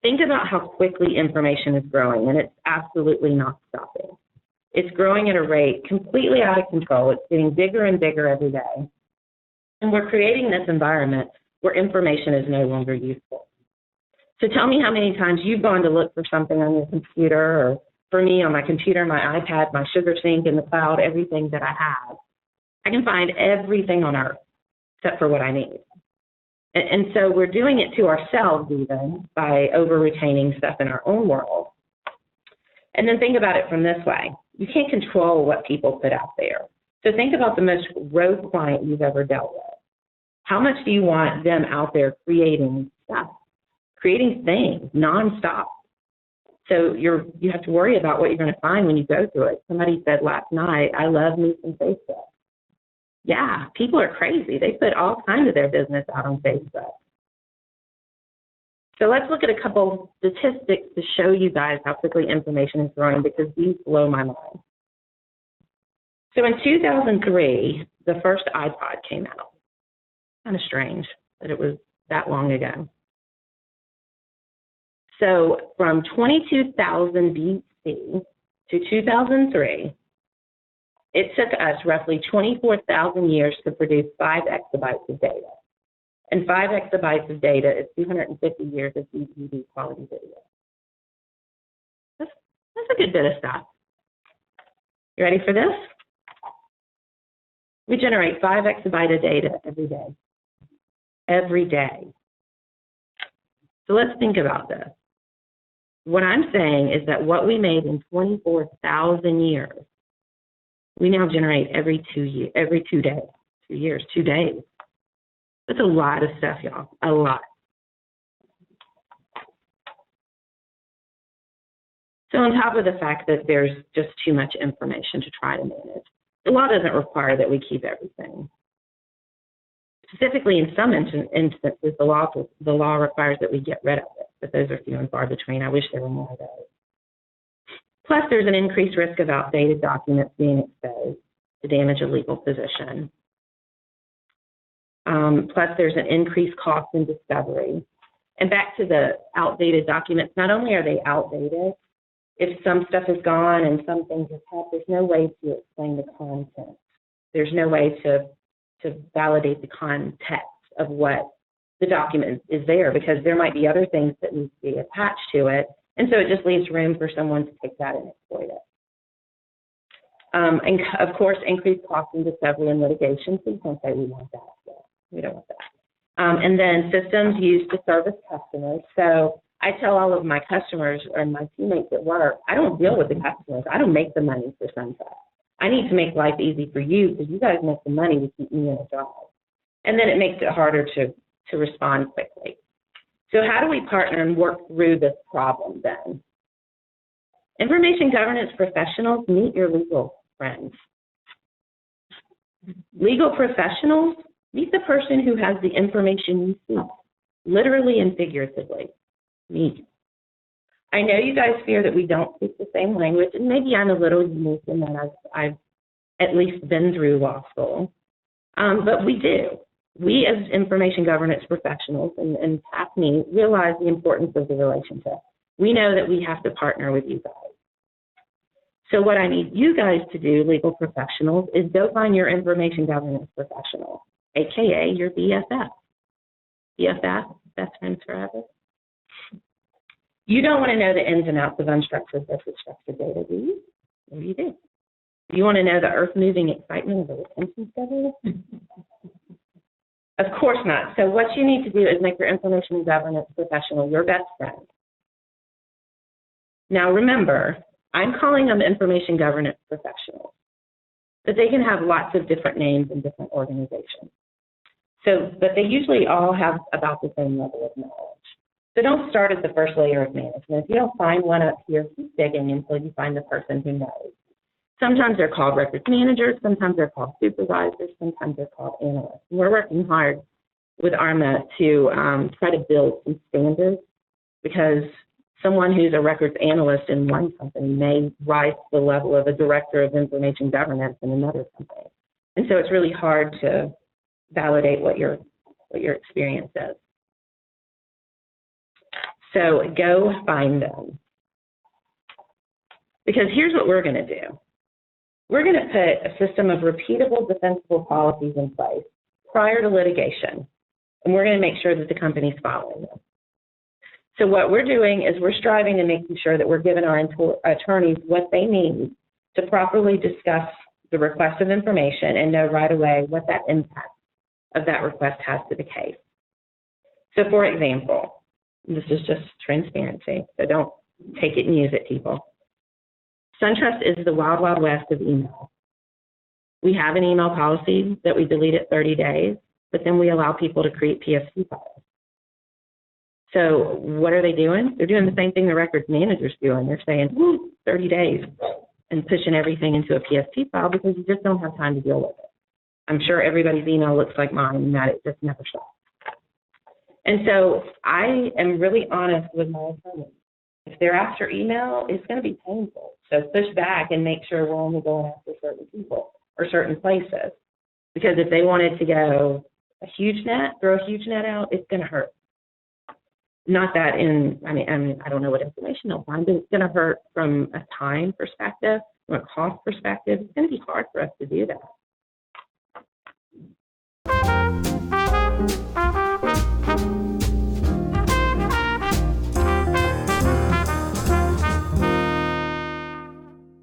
think about how quickly information is growing, and it's absolutely not stopping. It's growing at a rate completely out of control. It's getting bigger and bigger every day. And we're creating this environment where information is no longer useful. So tell me how many times you've gone to look for something on your computer, or for me on my computer, my iPad, my sugar sink in the cloud, everything that I have. I can find everything on earth except for what I need. And so we're doing it to ourselves even by over-retaining stuff in our own world. And then think about it from this way. You can't control what people put out there. So think about the most rogue client you've ever dealt with. How much do you want them out there creating stuff, creating things nonstop? So you have to worry about what you're going to find when you go through it. Somebody said last night, I love me some Facebook. Yeah, people are crazy. They put all kinds of their business out on Facebook. So let's look at a couple statistics to show you guys how quickly information is growing, because these blow my mind. So in 2003, the first iPod came out. Kind of strange that it was that long ago. So from 22,000 BC to 2003, it took us roughly 24,000 years to produce 5 exabytes of data. And 5 exabytes of data is 250 years of DVD quality video. That's a good bit of stuff. You ready for this? We generate 5 exabytes of data every day. Every day. So let's think about this. What I'm saying is that what we made in 24,000 years, we now generate every 2 days. 2 years, 2 days. That's a lot of stuff, y'all. A lot. So on top of the fact that there's just too much information to try to manage, the law doesn't require that we keep everything. Specifically, in some instances, the law requires that we get rid of it, but those are few and far between. I wish there were more of those. Plus, there's an increased risk of outdated documents being exposed to damage a legal position. Plus, there's an increased cost in discovery. And back to the outdated documents, not only are they outdated, if some stuff is gone and some things have happened, there's no way to explain the content. There's no way to validate the context of what the document is there, because there might be other things that need to be attached to it. And so it just leaves room for someone to take that and exploit it. And of course, increased cost in discovery and litigation. Please don't say we want that. We don't want that. And then systems used to service customers. So I tell all of my customers or my teammates at work, I don't deal with the customers. I don't make the money for Sunset. I need to make life easy for you, because you guys make the money to keep me in a job. And then it makes it harder to respond quickly. So how do we partner and work through this problem then? Information governance professionals, meet your legal friends. Legal professionals, meet the person who has the information you seek, literally and figuratively. Me. I know you guys fear that we don't speak the same language, and maybe I'm a little unique in that I've at least been through law school, but we do. We as information governance professionals, and past me, realize the importance of the relationship. We know that we have to partner with you guys. So what I need you guys to do, legal professionals, is go find your information governance professional, AKA your BFF. BFF, best friends forever. You don't want to know the ins and outs of unstructured versus structured data, do you? Maybe you do. Do you want to know the earth-moving excitement of a retention schedule? Of course not. So what you need to do is make your information governance professional your best friend. Now remember, I'm calling them information governance professionals, but they can have lots of different names in different organizations. So, but they usually all have about the same level of knowledge. So don't start at the first layer of management. If you don't find one up here, keep digging until you find the person who knows. Sometimes they're called records managers, sometimes they're called supervisors, sometimes they're called analysts. And we're working hard with ARMA to try to build some standards, because someone who's a records analyst in one company may rise to the level of a director of information governance in another company. And so it's really hard to validate what your experience is. So go find them. Because here's what we're going to do. We're going to put a system of repeatable, defensible policies in place prior to litigation, and we're going to make sure that the company's following them. So what we're doing is we're striving to making sure that we're giving our attorneys what they need to properly discuss the request of information and know right away what that impact of that request has to the case. So for example, this is just transparency, so don't take it and use it, people. SunTrust is the wild, wild west of email. We have an email policy that we delete at 30 days, but then we allow people to create PSC files. So what are they doing? They're doing the same thing the records manager's doing. They're saying, 30 days, and pushing everything into a PSC file because you just don't have time to deal with it. I'm sure everybody's email looks like mine and that it just never stops. And so I am really honest with my attorneys. If they're after email, it's going to be painful. So push back and make sure we're only going after certain people or certain places. Because if they wanted to go a huge net, throw a huge net out, it's going to hurt. Not that I don't know what information they'll find, but it's going to hurt from a time perspective, from a cost perspective. It's going to be hard for us to do that.